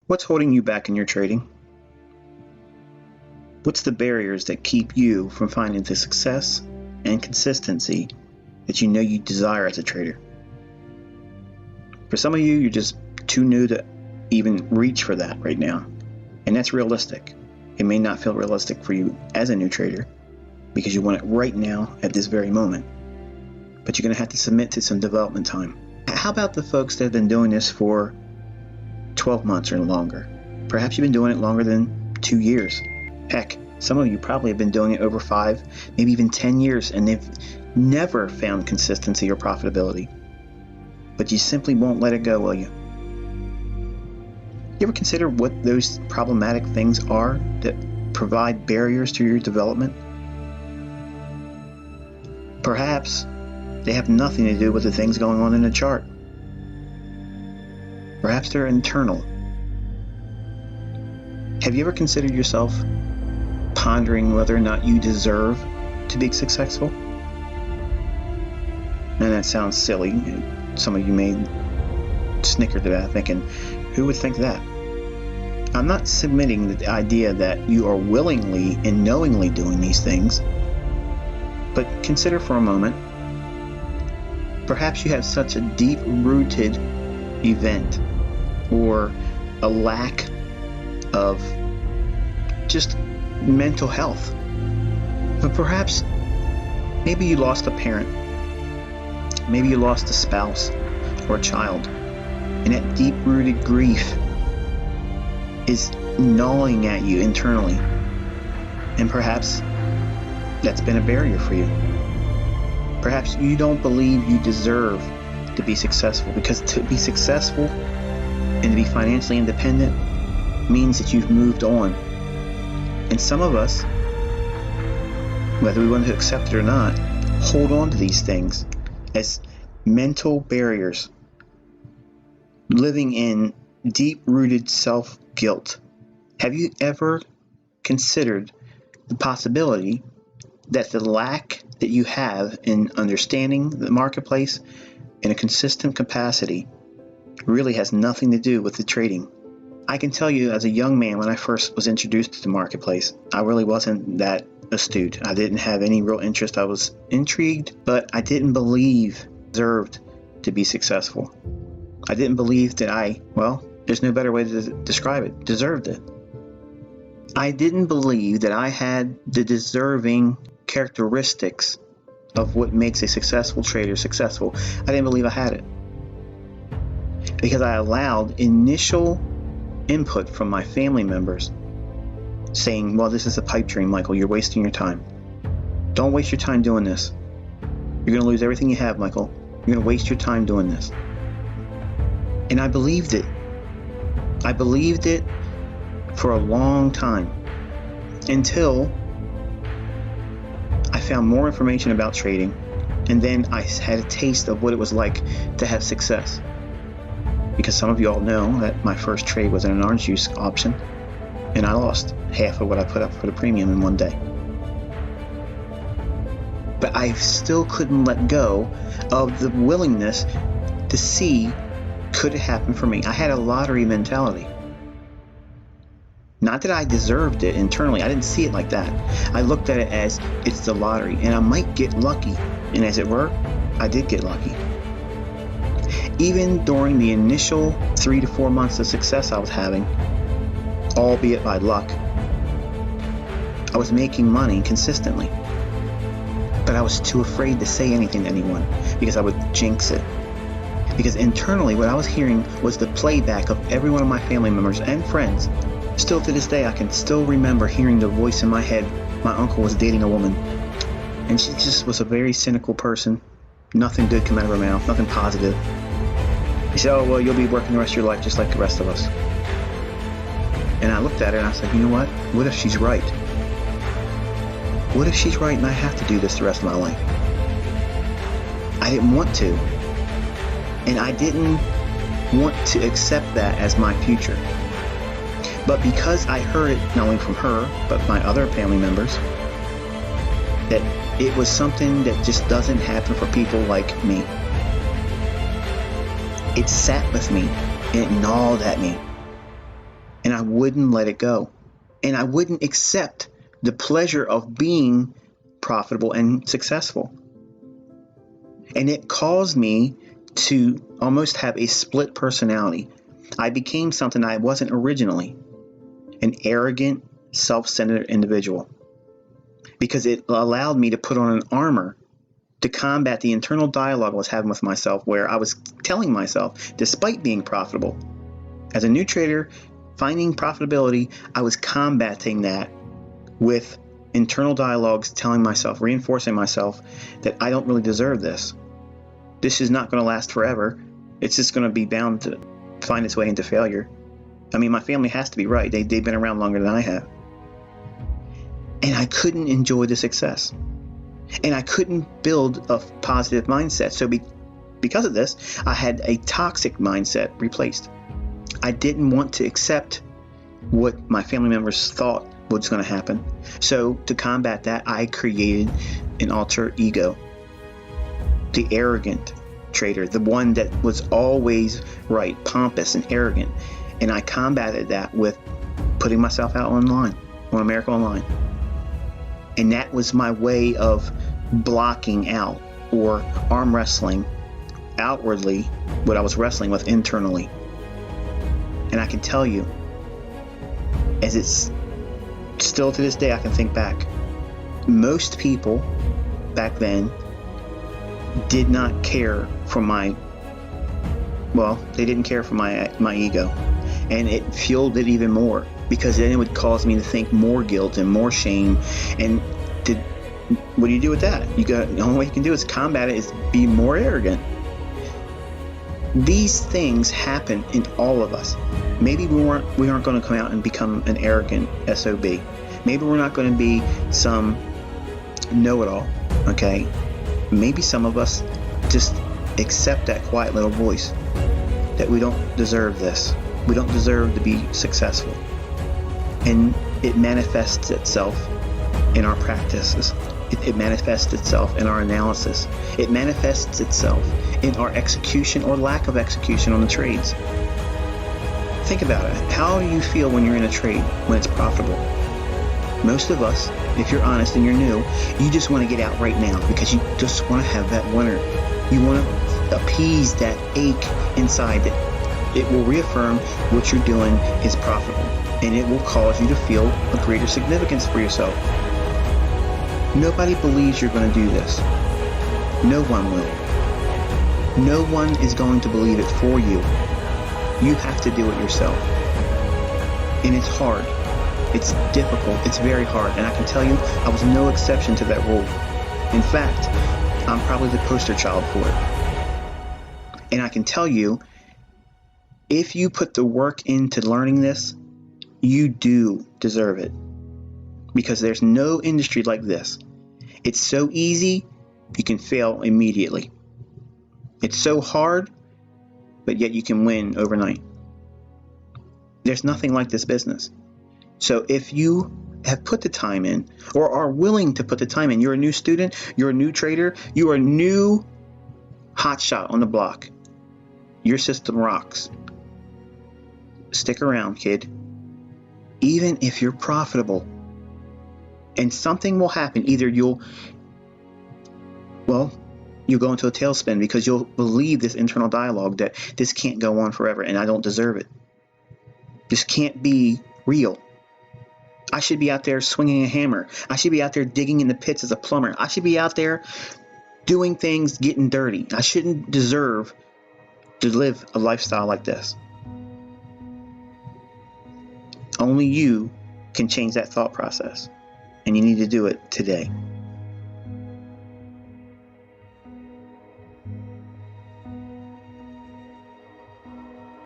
What's holding you back in your trading? What's the barriers that keep you from finding the success and consistency that you know you desire as a trader? For some of you, you're just too new to even reach for that right now. And that's realistic. It may not feel realistic for you as a new trader because you want it right now at this very moment. But you're going to have to submit to some development time. How about the folks that have been doing this for 12 months or longer? Perhaps you've been doing it longer than 2 years. Heck, some of you probably have been doing it over 5, maybe even 10 years, and they've never found consistency or profitability. But you simply won't let it go, will you? You ever consider what those problematic things are that provide barriers to your development? Perhaps they have nothing to do with the things going on in the chart. Perhaps they're internal. Have you ever considered yourself pondering whether or not you deserve to be successful? And that sounds silly. Some of you may snicker to that, thinking, who would think that? I'm not submitting the idea that you are willingly and knowingly doing these things, but consider for a moment, perhaps you have such a deep-rooted event or a lack of just mental health. But perhaps maybe you lost a parent, maybe you lost a spouse or a child, and that deep-rooted grief is gnawing at you internally, and perhaps that's been a barrier for you. Perhaps you don't believe you deserve to be successful, because to be successful and to be financially independent means that you've moved on. And some of us, whether we want to accept it or not, hold on to these things as mental barriers, living in deep-rooted self-guilt. Have you ever considered the possibility that the lack that you have in understanding the marketplace in a consistent capacity really has nothing to do with the trading? I can tell you, as a young man, when I first was introduced to the marketplace, I really wasn't that astute. I didn't have any real interest. I was intrigued, but I didn't believe I deserved to be successful. I didn't believe that there's no better way to describe it, deserved it. I didn't believe that I had the deserving characteristics of what makes a successful trader successful. I didn't believe I had it, because I allowed initial input from my family members saying, well, this is a pipe dream, Michael. You're wasting your time. Don't waste your time doing this. You're going to lose everything you have, Michael. You're going to waste your time doing this. And I believed it. I believed it for a long time, until I found more information about trading, and then I had a taste of what it was like to have success. Because some of you all know that my first trade was in an orange juice option, and I lost half of what I put up for the premium in one day. But I still couldn't let go of the willingness to see, could it happen for me? I had a lottery mentality. Not that I deserved it internally. I didn't see it like that. I looked at it as, it's the lottery, and I might get lucky. And as it were, I did get lucky. Even during the initial 3 to 4 months of success I was having, albeit by luck, I was making money consistently. But I was too afraid to say anything to anyone, because I would jinx it. Because internally, what I was hearing was the playback of every one of my family members and friends. Still to this day, I can still remember hearing the voice in my head. My uncle was dating a woman, and she just was a very cynical person. Nothing good came out of her mouth, nothing positive. He said, oh, well, you'll be working the rest of your life just like the rest of us. And I looked at her and I said, you know what? What if she's right? What if she's right and I have to do this the rest of my life? I didn't want to. And I didn't want to accept that as my future. But because I heard it not only from her, but my other family members, that it was something that just doesn't happen for people like me. It sat with me and it gnawed at me. I wouldn't let it go. And I wouldn't accept the pleasure of being profitable and successful. And it caused me to almost have a split personality. I became something I wasn't originally, an arrogant, self-centered individual, because it allowed me to put on an armor to combat the internal dialogue I was having with myself, where I was telling myself, despite being profitable, as a new trader, finding profitability, I was combating that with internal dialogues, telling myself, reinforcing myself that I don't really deserve this. This is not going to last forever. It's just going to be bound to find its way into failure. I mean, my family has to be right. They've been around longer than I have. And I couldn't enjoy the success. And I couldn't build a positive mindset. So because of this, I had a toxic mindset replaced. I didn't want to accept what my family members thought was going to happen. So to combat that, I created an alter ego. The arrogant trader, the one that was always right, pompous and arrogant. And I combated that with putting myself out online, on America Online. And that was my way of blocking out or arm wrestling outwardly what I was wrestling with internally. And I can tell you, as it's still to this day, I can think back, most people back then did not care for they didn't care for my ego. And it fueled it even more, because then it would cause me to think more guilt and more shame. And what do you do with that? The only way you can do is combat it, is be more arrogant. These things happen in all of us. Maybe we aren't going to come out and become an arrogant SOB. Maybe we're not going to be some know-it-all, okay? Maybe some of us just accept that quiet little voice that we don't deserve this. We don't deserve to be successful. And it manifests itself in our practices. It manifests itself in our analysis. It manifests itself in our execution or lack of execution on the trades. Think about it. How do you feel when you're in a trade, when it's profitable? Most of us, if you're honest and you're new, you just want to get out right now because you just want to have that winner. You want to appease that ache inside that it will reaffirm what you're doing is profitable, and it will cause you to feel a greater significance for yourself. Nobody believes you're going to do this. No one will. No one is going to believe it for you. You have to do it yourself. And it's hard. It's difficult. It's very hard. And I can tell you, I was no exception to that rule. In fact, I'm probably the poster child for it. And I can tell you, if you put the work into learning this, you do deserve it. Because there's no industry like this. It's so easy, you can fail immediately. It's so hard, but yet you can win overnight. There's nothing like this business. So if you have put the time in, or are willing to put the time in, you're a new student, you're a new trader, you are a new hotshot on the block. Your system rocks. Stick around, kid. Even if you're profitable. And something will happen. Either you'll go into a tailspin because you'll believe this internal dialogue that this can't go on forever and I don't deserve it. This can't be real. I should be out there swinging a hammer. I should be out there digging in the pits as a plumber. I should be out there doing things, getting dirty. I shouldn't deserve to live a lifestyle like this. Only you can change that thought process. And you need to do it today.